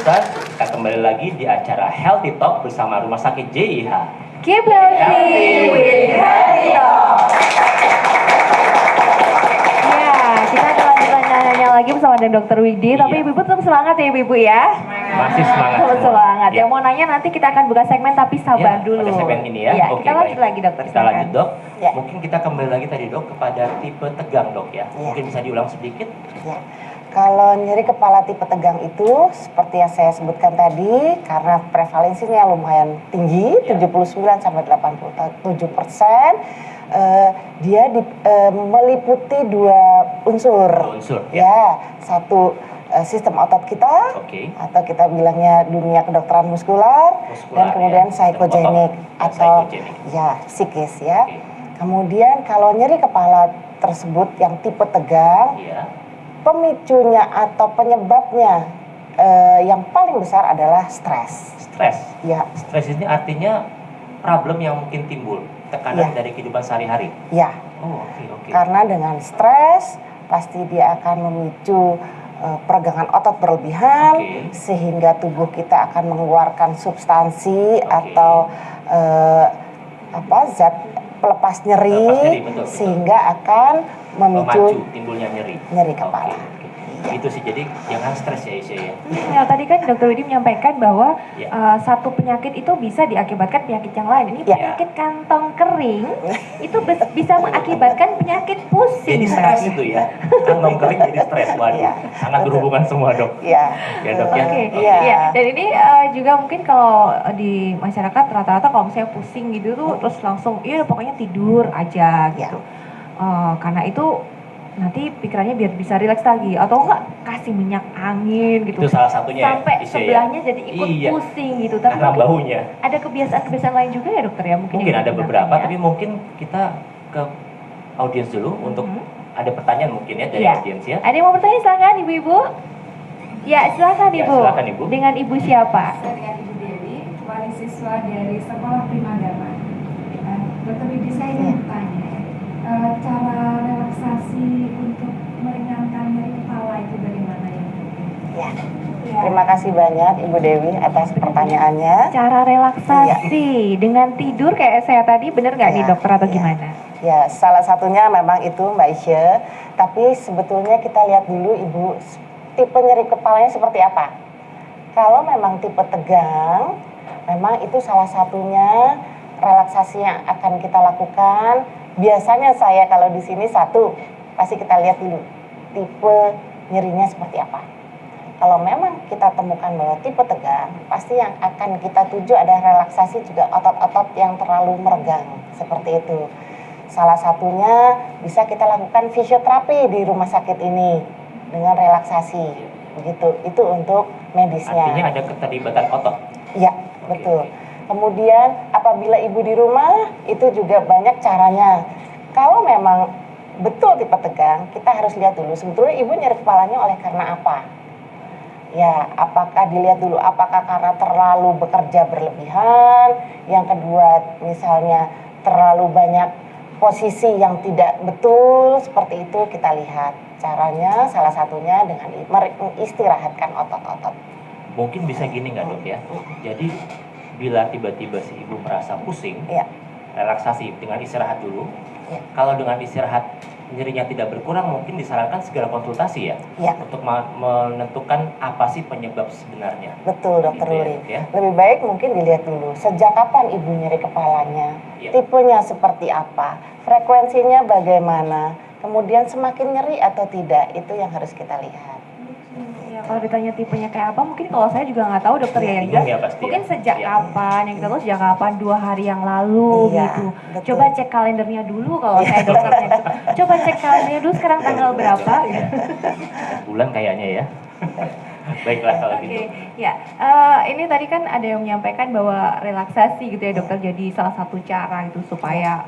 pemirsa, kita kembali lagi di acara Healthy Talk bersama Rumah Sakit JIH. Keep healthy with Healthy Talk. Ya, kita akan lanjutkan nanya lagi bersama dengan Dr. Widi. Iya. Tapi ibu tetap semangat ya ibu ya. Masih semangat. Tetap semua. semangat. Ya. Yang mau nanya nanti kita akan buka segmen tapi sabar Ya, dulu. pada segmen ini ya. Iya, Oke, kita lanjut baik. lagi dokter. Kita silakan. lanjut dok. Ya. Mungkin kita kembali lagi tadi dok kepada tipe tegang dok ya. Ya. Mungkin bisa diulang sedikit. Ya. Kalau nyeri kepala tipe tegang itu seperti yang saya sebutkan tadi, karena prevalensinya lumayan tinggi, Ya. 79 sampai 87%, dia meliputi dua unsur. Unsur, Ya, satu sistem otot kita, Oke. atau kita bilangnya dunia kedokteran muskular, dan kemudian ya. Sistem psikogenik otot dan atau psikogenik. ya psikis ya. Oke. Kemudian kalau nyeri kepala tersebut yang tipe tegang, Iya. pemicunya atau penyebabnya yang paling besar adalah stres. Stres. Ya, Stres ini artinya problem yang mungkin timbul, tekanan Ya. dari kehidupan sehari-hari. ya. Oh, oke. Karena dengan stres pasti dia akan memicu peregangan otot berlebihan, Oke. sehingga tubuh kita akan mengeluarkan substansi Oke. atau zat pelepas nyeri, Pelepas nyeri, betul. sehingga akan memicu timbulnya nyeri. nyeri kepala. Oke. Itu sih, jadi jangan stres ya Isya ya. Ya, tadi kan Dr. Widi menyampaikan bahwa Ya. satu penyakit itu bisa diakibatkan penyakit yang lain. Ini Ya. penyakit kantong kering itu bisa mengakibatkan penyakit pusing. Jadi Mbak. stres itu ya, kantong kering jadi stres. Waduh, Ya. sangat berhubungan semua dok. Ya, Ya dok ya. Oke, Iya. iya. Dan ini juga mungkin kalau di masyarakat rata-rata kalau misalnya pusing gitu tuh terus langsung, iya pokoknya tidur aja gitu. Karena itu nanti pikirannya biar bisa rileks lagi, atau enggak kasih minyak angin gitu. Itu salah satunya sampai ya, Isya ya. sebelahnya jadi ikut Iya. pusing gitu. Tapi Karena mungkin baunya. ada kebiasaan-kebiasaan lain juga ya dokter ya mungkin. Mungkin yang ada digunakan beberapa, ya. tapi mungkin kita ke audiens dulu untuk ada pertanyaan mungkin ya dari Iya. audiens ya. Ada yang mau bertanya silakan ibu-ibu. Ya silakan Ya, ibu. silakan, Ibu. Dengan ibu siapa? Saya dengan Ibu Dewi, wali siswa dari Sekolah Primagama. Dokter Widi, saya ingin bertanya, cara relaksasi untuk meringankan nyeri kepala itu bagaimana ya? Ya. Terima kasih banyak Ibu Dewi atas pertanyaannya. Cara relaksasi dengan tidur kayak saya tadi, bener nggak nih Ya, dokter atau ya. gimana? Ya, salah satunya memang itu Mbak Isya. Tapi sebetulnya kita lihat dulu Ibu, tipe nyeri kepalanya seperti apa. Kalau memang tipe tegang, memang itu salah satunya relaksasi yang akan kita lakukan. Biasanya saya kalau di sini pasti kita lihat dulu tipe nyerinya seperti apa. Kalau memang kita temukan bahwa tipe tegang, pasti yang akan kita tuju adalah relaksasi juga otot-otot yang terlalu meregang, seperti itu. Salah satunya bisa kita lakukan fisioterapi di rumah sakit ini dengan relaksasi, begitu. Itu untuk medisnya. Artinya ada keterlibatan otot. Ya, betul. Kemudian apabila ibu di rumah, itu juga banyak caranya. Kalau memang betul tipe tegang, kita harus lihat dulu sebetulnya ibu nyeri kepalanya oleh karena apa. Ya, apakah dilihat dulu apakah karena terlalu bekerja berlebihan, yang kedua misalnya terlalu banyak posisi yang tidak betul, seperti itu kita lihat. Caranya salah satunya dengan mengistirahatkan otot-otot. Mungkin bisa gini nggak dok ya? Jadi bila tiba-tiba si ibu merasa pusing, Ya, relaksasi dengan istirahat dulu. Ya. Kalau dengan istirahat nyerinya tidak berkurang, mungkin disarankan segera konsultasi ya, Ya. untuk menentukan apa sih penyebab sebenarnya. betul Dokter Gitu ya, Luri. Dok, ya. Lebih baik mungkin dilihat dulu sejak kapan ibu nyeri kepalanya, Ya. tipenya seperti apa, frekuensinya bagaimana, kemudian semakin nyeri atau tidak, itu yang harus kita lihat. Ya, kalau ditanya tipenya kayak apa, mungkin kalau saya juga nggak tahu dokter ya, yang Bingung jelas ya pasti mungkin ya. sejak Iya. kapan, yang kita tahu sejak kapan, 2 hari yang lalu Iya, gitu. betul. Coba cek kalendernya dulu kalau saya dokternya. Coba cek kalendernya dulu sekarang tanggal berapa. Ya. Bulan kayaknya ya. Baiklah kalau Oke, gitu. ya. Ini tadi kan ada yang menyampaikan bahwa relaksasi gitu ya dokter jadi salah satu cara gitu supaya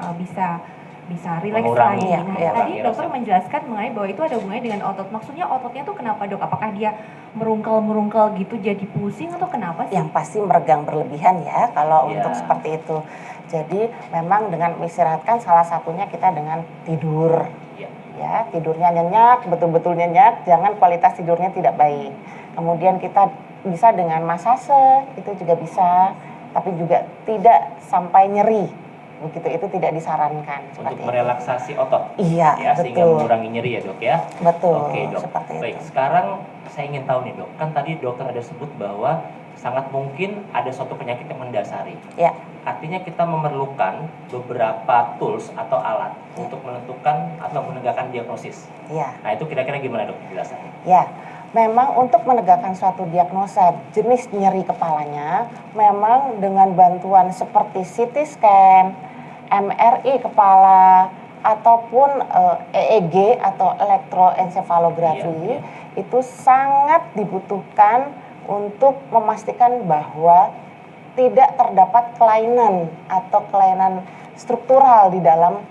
bisa rileks Mengurangi, lagi. ya, Nah, ya. tadi Mengurangi dokter rasa. menjelaskan mengenai bahwa itu ada hubungannya dengan otot. Maksudnya ototnya tuh kenapa dok? Apakah dia merungkel gitu jadi pusing atau kenapa sih? Yang pasti meregang berlebihan ya kalau Ya. untuk seperti itu. Jadi memang dengan istirahatkan salah satunya kita dengan tidur. Ya. Ya, tidurnya nyenyak, betul-betul nyenyak, jangan kualitas tidurnya tidak baik. Kemudian kita bisa dengan masase, itu juga bisa, tapi juga tidak sampai nyeri, begitu, itu tidak disarankan. Untuk seperti itu. merelaksasi otot. Iya, Ya, sehingga betul. mengurangi nyeri ya dok ya. Betul, Oke dok. seperti Baik, itu. sekarang saya ingin tahu nih dok, kan tadi dokter ada sebut bahwa sangat mungkin ada suatu penyakit yang mendasari. Ya, Artinya kita memerlukan beberapa tools atau alat untuk menentukan atau menegakkan diagnosis. ya. Nah itu kira-kira gimana dok penjelasannya? Ya, memang untuk menegakkan suatu diagnosa jenis nyeri kepalanya, memang dengan bantuan seperti CT scan, MRI kepala, ataupun EEG atau elektroensefalografi, Iya. itu sangat dibutuhkan untuk memastikan bahwa tidak terdapat kelainan atau kelainan struktural di dalam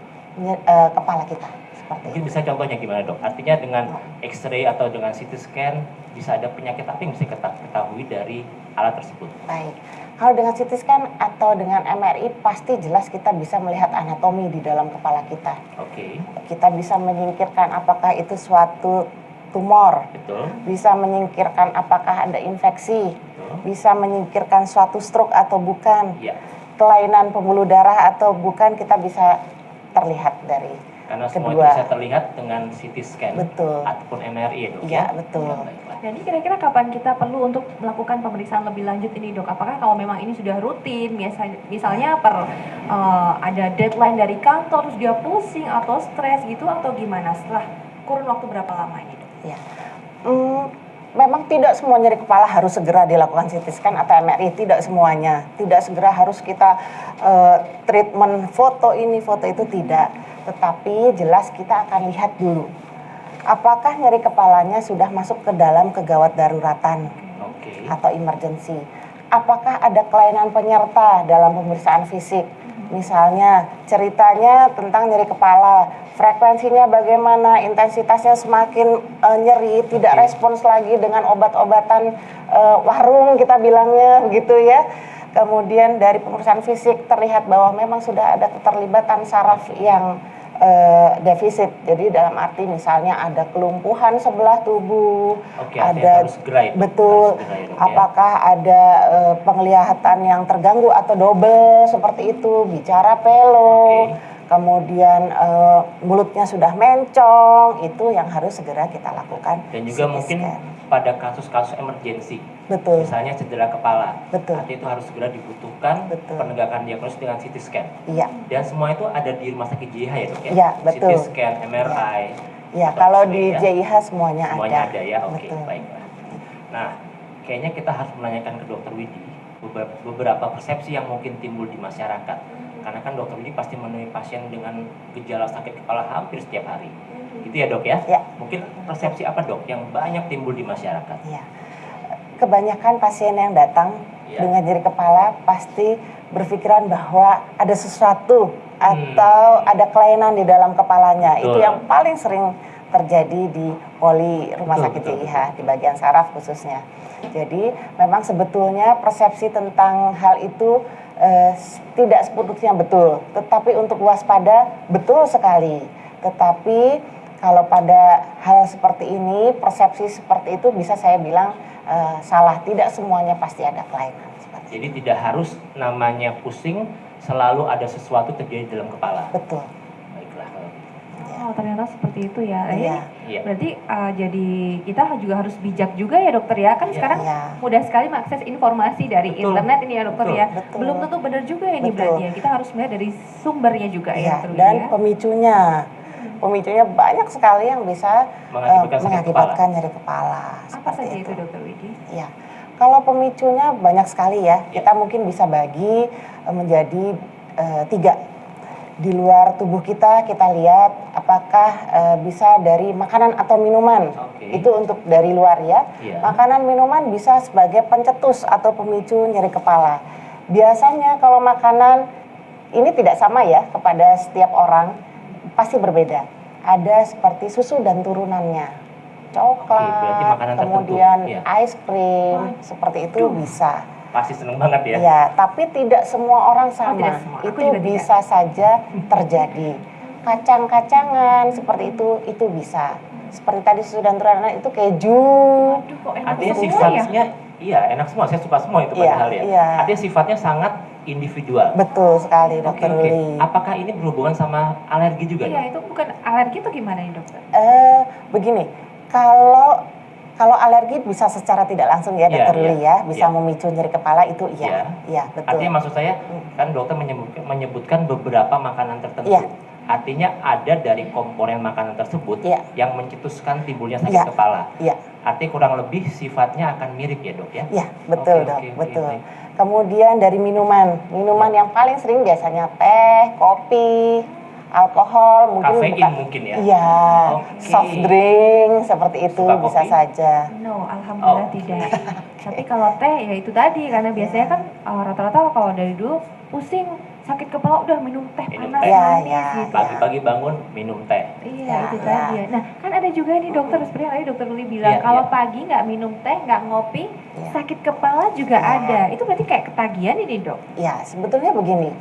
kepala kita. Seperti Mungkin itu. bisa contohnya gimana dok? Artinya dengan X-ray atau dengan CT scan bisa ada penyakit apa yang bisa kita ketahui dari alat tersebut? Baik, kalau dengan CT scan atau dengan MRI pasti jelas kita bisa melihat anatomi di dalam kepala kita. Oke, Kita bisa menyingkirkan apakah itu suatu tumor, betul, bisa menyingkirkan apakah ada infeksi, betul. bisa menyingkirkan suatu stroke atau bukan, Iya, kelainan pembuluh darah atau bukan, kita bisa terlihat dari karena semua itu kedua. bisa terlihat dengan CT scan Betul. ataupun MRI ya dok Iya, ya? betul. Ya, baiklah. Jadi kira-kira kapan kita perlu untuk melakukan pemeriksaan lebih lanjut ini dok? Apakah kalau memang ini sudah rutin, misalnya ada deadline dari kantor, terus dia pusing atau stres gitu, atau gimana? Setelah kurun waktu berapa lama ini dok? Ya. Memang tidak semua nyeri kepala harus segera dilakukan CT scan atau MRI, tidak semuanya. Tidak segera harus kita treatment foto ini, foto itu, tidak. Tetapi jelas kita akan lihat dulu. Apakah nyeri kepalanya sudah masuk ke dalam kegawat daruratan Oke, atau emergency? Apakah ada kelainan penyerta dalam pemeriksaan fisik? Misalnya ceritanya tentang nyeri kepala, frekuensinya bagaimana, intensitasnya semakin nyeri, tidak Oke. respons lagi dengan obat-obatan warung kita bilangnya begitu ya. Kemudian dari pemeriksaan fisik terlihat bahwa memang sudah ada keterlibatan saraf yang defisit. Jadi dalam arti misalnya ada kelumpuhan sebelah tubuh, Oke, artinya harus segera itu, betul. harus segera ya, dok, ya. Apakah ada penglihatan yang terganggu atau double seperti itu, bicara pelo, Oke. kemudian mulutnya sudah mencong, itu yang harus segera kita lakukan. Dan juga CT mungkin scan. pada kasus-kasus emergensi, Betul. misalnya cedera kepala, Betul. artinya itu harus segera dibutuhkan Betul. penegakan diagnosis dengan CT scan. Iya. Dan semua itu ada di rumah sakit JIH ya dok ya? Iya, betul. CT scan, MRI. Ya, atau kalau X-ray di ya? JIH semuanya Semuanya ada ya, oke, Betul. baiklah. Nah, kayaknya kita harus menanyakan ke dokter Widi beberapa persepsi yang mungkin timbul di masyarakat. Karena kan dokter Widi pasti menemui pasien dengan gejala sakit kepala hampir setiap hari. Gitu ya dok ya? Ya. Mungkin persepsi apa dok yang banyak timbul di masyarakat? Iya. Kebanyakan pasien yang datang Iya. dengan nyeri kepala pasti berpikiran bahwa ada sesuatu atau ada kelainan di dalam kepalanya. Betul. Itu yang paling sering terjadi di poli rumah Betul, sakit betul, JIH di bagian saraf khususnya. Jadi memang sebetulnya persepsi tentang hal itu tidak sepenuhnya betul, tetapi untuk waspada betul sekali. Tetapi kalau pada hal seperti ini, persepsi seperti itu bisa saya bilang salah. Tidak semuanya pasti ada kelainan. Seperti Jadi tidak harus namanya pusing selalu ada sesuatu terjadi dalam kepala. betul. Baiklah. kalau gitu. Oh ternyata seperti itu ya. Iya. Iya. Berarti jadi kita juga harus bijak juga ya dokter ya. Kan Iya. sekarang Iya. mudah sekali mengakses informasi dari Betul. internet ini ya dokter Betul. ya. Betul. Belum tentu benar juga ini Betul. berarti ya. Kita harus melihat dari sumbernya juga ya Iya, dokter Widi dan ya. pemicunya. Pemicunya banyak sekali yang bisa Mengakibatkan sakit mengakibatkan nyeri kepala. Apa seperti saja itu dokter Widi? Ya, kalau pemicunya banyak sekali ya. Kita mungkin bisa bagi menjadi 3. Di luar tubuh kita lihat apakah bisa dari makanan atau minuman. Oke. Itu untuk dari luar ya. Iya. Makanan minuman bisa sebagai pencetus atau pemicu nyeri kepala. Biasanya kalau makanan ini tidak sama ya kepada setiap orang, pasti berbeda. Ada seperti susu dan turunannya, coklat, Oke, berarti makanan tertentu, kemudian iya. es krim, seperti itu bisa. Pasti seneng banget ya. Ya, tapi tidak semua orang sama. tidak semua. Aku Itu juga tidak. bisa saja terjadi. Kacang-kacangan seperti itu bisa. Seperti tadi susu dan turunan itu keju. Aduh kok enak Artinya semua ya? substansinya Iya, enak semua. Saya suka semua itu padahal ya. Iya. Artinya sifatnya sangat individual. Betul sekali, Oke, Dokter oke. Luli. Apakah ini berhubungan sama alergi juga, Iya, Dok? itu bukan alergi itu gimana nih dokter? Begini, kalau alergi bisa secara tidak langsung ya, Iya, Dokter Luli iya, ya, bisa iya. memicu nyeri kepala itu Iya. iya, iya betul. Artinya maksud saya, kan dokter menyebutkan beberapa makanan tertentu. Iya. Artinya ada dari komponen makanan tersebut Iya. yang mencetuskan timbulnya sakit Iya. kepala. Iya. Artinya kurang lebih sifatnya akan mirip ya, Dok ya? Iya, betul Oke, Dok, oke, oke, betul. baik. Kemudian dari minuman yang paling sering biasanya teh, kopi, alkohol, Kafein mungkin ya? Iya, Oke. soft drink seperti itu Suka bisa kopi? saja. No, alhamdulillah Oh. tidak. Tapi kalau teh ya itu tadi karena biasanya kan rata-rata kalau dari dulu pusing sakit kepala udah minum teh Minum panas teh. manis Ya, gitu. Pagi-pagi bangun minum teh. Iya Ya, itu ya. tadi ya. Nah kan ada juga nih dokter seperti yang tadi dokter Luli bilang Iya, kalau iya. pagi nggak minum teh nggak ngopi Iya. sakit kepala juga Iya. ada. Itu berarti kayak ketagihan ini dok. Ya, sebetulnya begini.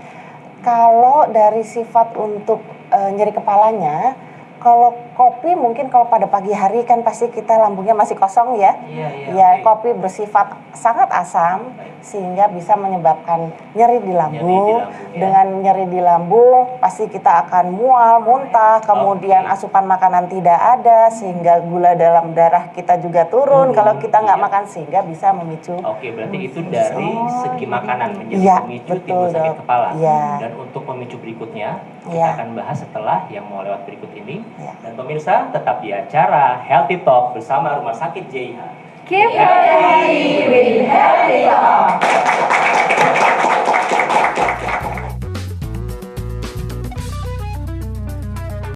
Kalau dari sifat untuk nyeri kepalanya, kalau kopi mungkin kalau pada pagi hari kan pasti kita lambungnya masih kosong ya. Iya, iya. Ya, oke. kopi bersifat sangat asam sehingga bisa menyebabkan nyeri di lambung. lambung, ya. Dengan nyeri di lambung pasti kita akan mual, muntah, kemudian Oke. asupan makanan tidak ada sehingga gula dalam darah kita juga turun kalau kita nggak iya. makan sehingga bisa memicu. Oke, berarti itu dari segi makanan menjadi Iya, pemicu betul, timbul sakit Dok. kepala. Iya. Dan untuk pemicu berikutnya, kita Iya. akan bahas setelah yang mau lewat berikut ini. Iya. Dan pemirsa, tetap di acara Healthy Talk bersama Rumah Sakit JIH. Keep healthy with healthy talk.